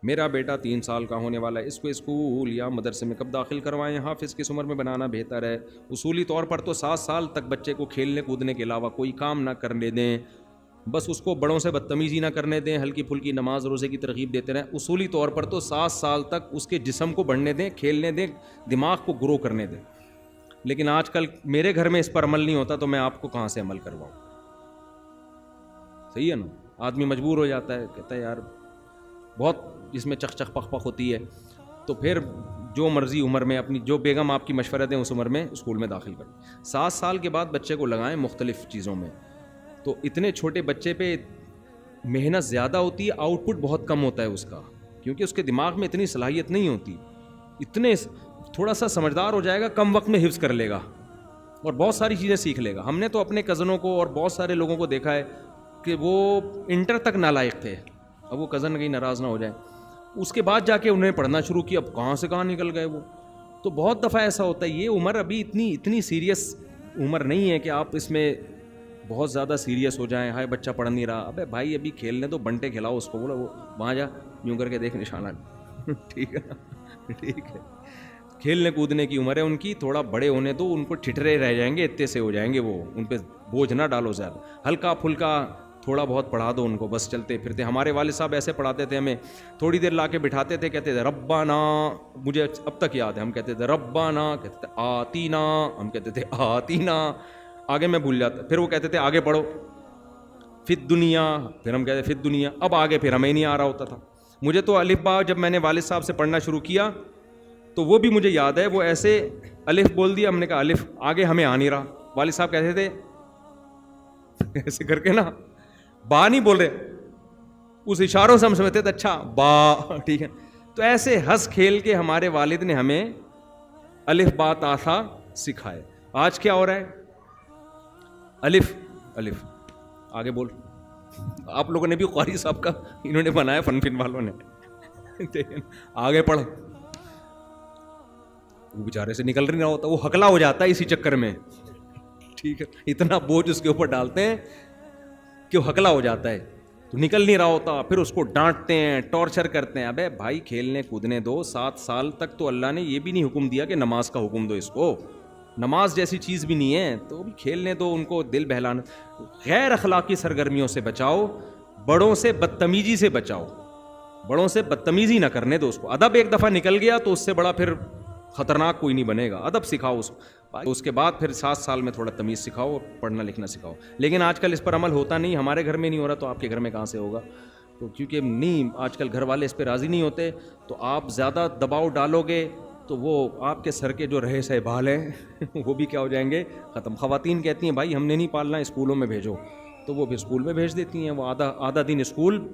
میرا بیٹا 3 سال کا ہونے والا ہے, اس کو اسکول یا مدرسے میں کب داخل کروائیں؟ حافظ کس عمر میں بنانا بہتر ہے؟ اصولی طور پر تو 7 سال تک بچے کو کھیلنے کودنے کے علاوہ کوئی کام نہ کرنے دیں, بس اس کو بڑوں سے بدتمیزی نہ کرنے دیں, ہلکی پھلکی نماز روزے کی ترغیب دیتے رہیں. اصولی طور پر تو 7 سال تک اس کے جسم کو بڑھنے دیں, کھیلنے دیں, دماغ کو گرو کرنے دیں. لیکن آج کل میرے گھر میں اس پر عمل نہیں ہوتا, تو میں آپ کو کہاں سے عمل کرواؤں؟ صحیح ہے نا. آدمی مجبور ہو جاتا ہے, کہتا ہے یار بہت اس میں چخ چخ پخ پخ ہوتی ہے, تو پھر جو مرضی عمر میں اپنی جو بیگم آپ کی مشورہ دیں اس عمر میں اسکول میں داخل کریں. 7 سال کے بعد بچے کو لگائیں مختلف چیزوں میں. تو اتنے چھوٹے بچے پہ محنت زیادہ ہوتی ہے, آؤٹ پٹ بہت کم ہوتا ہے اس کا, کیونکہ اس کے دماغ میں اتنی صلاحیت نہیں ہوتی. اتنے تھوڑا سا سمجھدار ہو جائے گا, کم وقت میں حفظ کر لے گا اور بہت ساری چیزیں سیکھ لے گا. ہم نے تو اپنے کزنوں کو اور بہت سارے لوگوں کو دیکھا ہے کہ وہ انٹر تک نالائق تھے, اب وہ کزن کہیں ناراض نہ ہو جائیں, اس کے بعد جا کے انہوں نے پڑھنا شروع کیا, اب کہاں سے کہاں نکل گئے وہ. تو بہت دفعہ ایسا ہوتا ہے. یہ عمر ابھی اتنی سیریس عمر نہیں ہے کہ آپ اس میں بہت زیادہ سیریس ہو جائیں. ہائے بچہ پڑھ نہیں رہا, ابے بھائی ابھی کھیلنے تو, بنٹے کھلاؤ اس کو, بولو وہ وہاں جا یوں کر کے دیکھ نشانہ. ٹھیک ہے نا, ٹھیک ہے. کھیلنے کودنے کی عمر ہے ان کی, تھوڑا بڑے ہونے تو ان کو ٹھٹرے رہ جائیں گے, اتنے سے ہو جائیں گے وہ, ان پہ بوجھ نہ ڈالو زیادہ, ہلکا پھلکا تھوڑا بہت پڑھا دو ان کو, بس چلتے پھرتے. ہمارے والد صاحب ایسے پڑھاتے تھے ہمیں, تھوڑی دیر لا کے بٹھاتے تھے, کہتے تھے ربنا, مجھے اب تک یاد ہے, ہم کہتے تھے ربنا, کہتے تھے آتینا, ہم کہتے تھے آتینا, آگے میں بھول جاتا. پھر وہ کہتے تھے آگے پڑھو, فی الدنیا, پھر ہم کہتے فی الدنیا, اب آگے پھر ہمیں نہیں آ رہا ہوتا تھا. مجھے تو الف با جب میں نے والد صاحب سے پڑھنا شروع کیا تو وہ بھی مجھے یاد ہے, وہ ایسے الف بول دیا, ہم نے کہا الف, آگے ہمیں آ نہیں رہا. والد صاحب کہتے تھے ایسے کر کے نا, با نہیں بول رہے, اس اشاروں سے ہم سمجھتے تھے اچھا با, ٹھیک ہے. تو ایسے ہنس کھیل کے ہمارے والد نے ہمیں الف با تا ثا سکھائے. آج کیا ہو رہا ہے, الف الف آگے بول. آپ لوگوں نے بھی قاری صاحب کا انہوں نے بنایا, فن والوں نے, آگے پڑھ. وہ بیچارے سے نکل نہیں رہا ہوتا, وہ ہکلا ہو جاتا ہے اسی چکر میں, ٹھیک ہے. اتنا بوجھ اس کے اوپر ڈالتے ہیں کہ وہ ہکلا ہو جاتا ہے, تو نکل نہیں رہا ہوتا. پھر اس کو ڈانٹتے ہیں, ٹارچر کرتے ہیں. ابے بھائی کھیلنے کودنے دو, 7 سال تک تو اللہ نے یہ بھی نہیں حکم دیا کہ نماز کا حکم دو اس کو, نماز جیسی چیز بھی نہیں ہے, تو بھی کھیلنے دو ان کو, دل بہلانا. غیر اخلاقی سرگرمیوں سے بچاؤ, بڑوں سے بدتمیزی سے بچاؤ, بڑوں سے بدتمیزی نہ کرنے دو اس کو. ادب ایک دفعہ نکل گیا تو اس سے بڑا پھر خطرناک کوئی نہیں بنے گا. ادب سکھاؤ اس کے بعد پھر 7 سال میں تھوڑا تمیز سکھاؤ اور پڑھنا لکھنا سکھاؤ. لیکن آج کل اس پر عمل ہوتا نہیں, ہمارے گھر میں نہیں ہو رہا تو آپ کے گھر میں کہاں سے ہوگا؟ تو کیونکہ نہیں, آج کل گھر والے اس پہ راضی نہیں ہوتے, تو آپ زیادہ دباؤ ڈالو گے تو وہ آپ کے سر کے جو رہے سہ بال ہیں وہ بھی کیا ہو جائیں گے, ختم. خواتین کہتی ہیں بھائی ہم نے نہیں پالنا, اسکولوں میں بھیجو, تو وہ بھی اسکول میں بھیج دیتی ہیں. وہ آدھا دن اسکول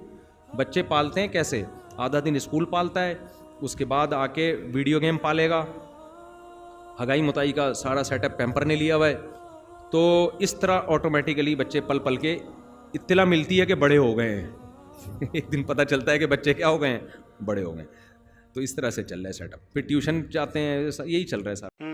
بچے پالتے ہیں کیسے, آدھا دن اسکول پالتا ہے, اس کے بعد آ کے ویڈیو گیم پالے گا, ہگائی متائی کا سارا سیٹ اپ پیمپر نے لیا ہوا ہے. تو اس طرح آٹومیٹیکلی بچے پل پل کے اطلاع ملتی ہے کہ بڑے ہو گئے ہیں. ایک دن پتہ چلتا ہے کہ بچے کیا ہو گئے ہیں, بڑے ہو گئے ہیں. تو اس طرح سے چل رہا ہے سیٹ اپ. پھر ٹیوشن جاتے ہیں, یہی چل رہا ہے سارا.